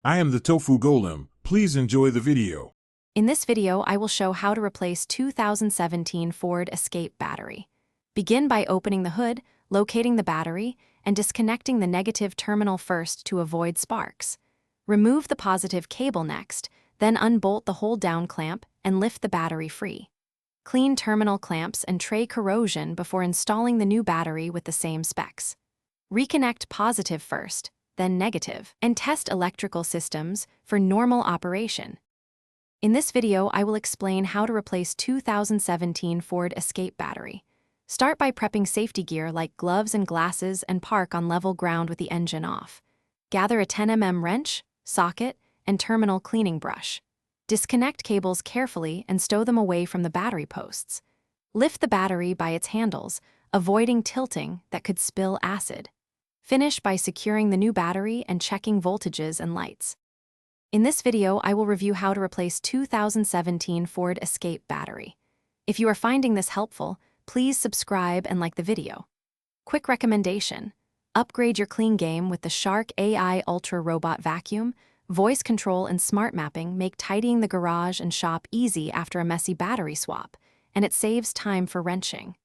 I am the Tofu Golem. Please enjoy the video. In this video, I will show how to replace 2017 Ford Escape battery. Begin by opening the hood, locating the battery, and disconnecting the negative terminal first to avoid sparks. Remove the positive cable next, then unbolt the hold-down clamp and lift the battery free. Clean terminal clamps and tray corrosion before installing the new battery with the same specs. Reconnect positive first, then negative, and test electrical systems for normal operation. In this video, I will explain how to replace 2017 Ford Escape battery. Start by prepping safety gear like gloves and glasses and park on level ground with the engine off. Gather a 10 mm wrench, socket, and terminal cleaning brush. Disconnect cables carefully and stow them away from the battery posts. Lift the battery by its handles, avoiding tilting that could spill acid. Finish by securing the new battery and checking voltages and lights. In this video, I will review how to replace 2017 Ford Escape battery. If you are finding this helpful, please subscribe and like the video. Quick recommendation: upgrade your clean game with the Shark AI Ultra Robot Vacuum. Voice control and smart mapping make tidying the garage and shop easy after a messy battery swap, and it saves time for wrenching.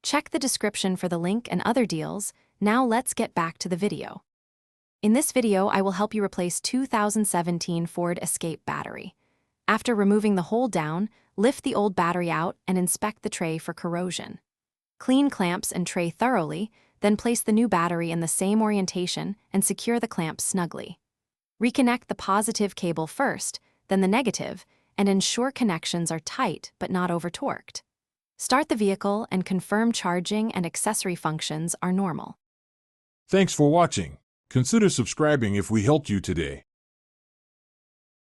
Check the description for the link and other deals. Now let's get back to the video. In this video, I will help you replace 2017 Ford Escape battery. After removing the hold down, lift the old battery out and inspect the tray for corrosion. Clean clamps and tray thoroughly, then place the new battery in the same orientation and secure the clamps snugly. Reconnect the positive cable first, then the negative, and ensure connections are tight but not over-torqued. Start the vehicle and confirm charging and accessory functions are normal. Thanks for watching. Consider subscribing if we helped you today.